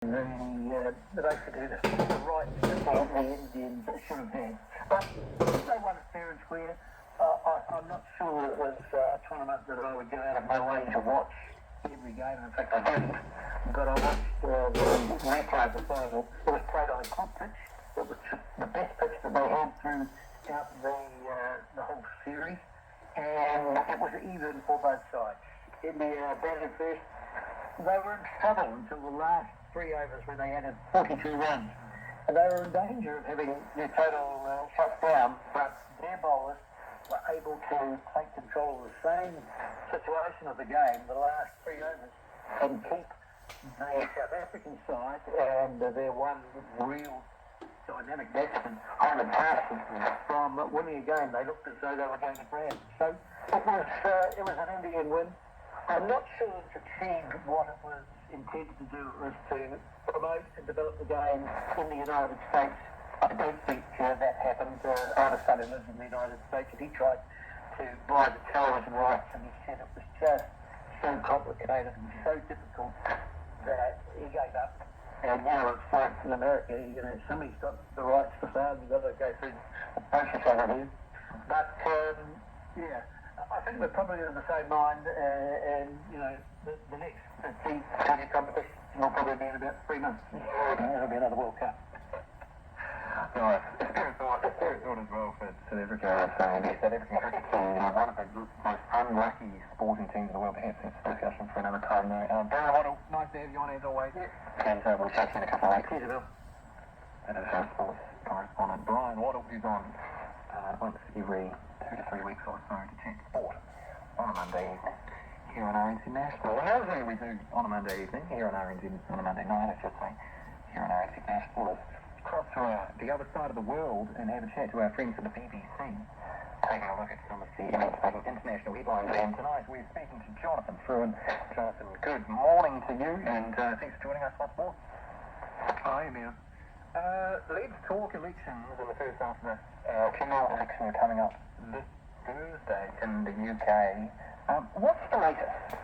basically the right that the Indians should have had. But they won it fair and square. I'm not sure it was a tournament that I would go out of my way to watch every game. In fact, I didn't. But I watched the replay of the final. It was played on a good pitch. It was the best pitch that they had throughout the whole series. And it was even for both sides. India batted first. They were in trouble until the last 3 overs when they added 42 runs. And they were in danger of having their total shut down, but their bowlers were able to take control of the same situation of the game, the last 3 overs, and keep the South African side and their one real dynamic batsman on the task from winning a game. They looked as though they were going to grab. So it was an Indian win. I'm not sure it achieved what it was intended to do. It was to promote and develop the game in the United States. I don't think that happened. I have a son who lives in the United States, and he tried to buy the television rights, and he said it was just so complicated and so difficult that he gave up. And now it's like in America, somebody's got the rights to sale, you've got to go through the process over here. But, yeah, I think we're probably of the same mind, and, the next T20 competition will probably be in about 3 months. It'll be another World Cup. Right. A serious thought as well for South Africa. South Africa, one of the most unlucky sporting teams in the world. Perhaps it's a discussion for another time though. Barry Waddle, nice to have you on as always. And we'll chat to you in a couple of weeks. Cheers, Bill. That is our sports correspondent Brian Waddle, who's on once every 2 to 3 weeks or so to chat sport on a Monday evening here on RNZ National. Another thing we do on a Monday evening, here on RNZ, on a Monday night I should say, here on RNZ National, is cross to the other side of the world and have a chat to our friends at the BBC, taking a look at some of the international headlines. And tonight we're speaking to Jonathan Fruin. Jonathan, good morning to you, and thanks for joining us once more. Hi, Emil. Let's talk elections in the first half of the general election coming up this Thursday in the UK. What's the latest?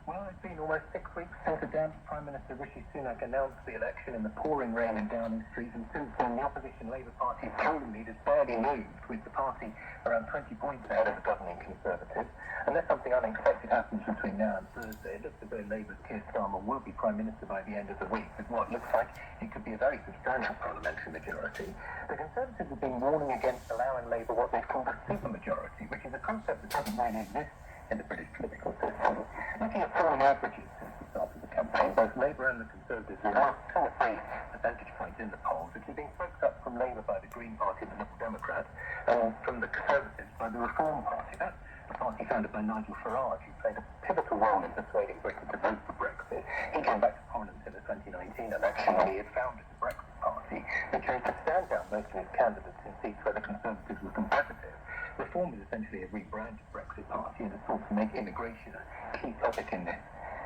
Well, it's been almost 6 weeks since the Downing Prime Minister Rishi Sunak announced the election in the pouring rain in Downing Street, and since then the opposition Labour Party polling lead has barely moved, with the party around 20 points ahead of the governing Conservatives. Unless something unexpected happens between now and Thursday, it looks as though Labour's Keir Starmer will be Prime Minister by the end of the week, with what looks like it could be a very substantial parliamentary majority. The Conservatives have been warning against allowing Labour what they've called a supermajority, which is a concept that doesn't really exist in the British political system. Looking at polling averages since the start of the campaign, both Labour and the Conservatives are now 2 or 3 percentage points in the polls, which is being soaked up from Labour by the Green Party and the Liberal Democrats, and from the Conservatives by the Reform Party. That's the party founded by Nigel Farage, who played a pivotal role in persuading Britain to vote for Brexit. He came back to prominence in the 2019 election when he had founded the Brexit Party, and chose to stand down most of his candidates in seats where the Conservatives were competitive. Reform is essentially a rebranded Brexit Party and has sought to make immigration a key topic in this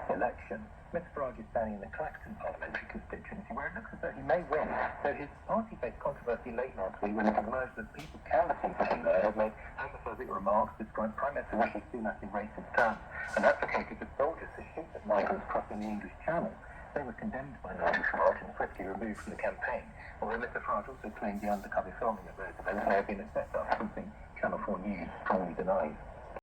election. Mr Farage is standing in the Clacton parliamentary constituency, where it looks as though he may win. So his party faced controversy late last week when it emerged that people canvassing for him there have made homophobic remarks, described Prime Minister Rishi Sunak in racist terms, and advocated for soldiers to shoot at migrants crossing the English Channel. They were condemned by Nigel Farage and swiftly removed from the campaign, although Mr Farage also claimed the undercover filming of those events may have been a set-up, something Channel 4 News strongly denies.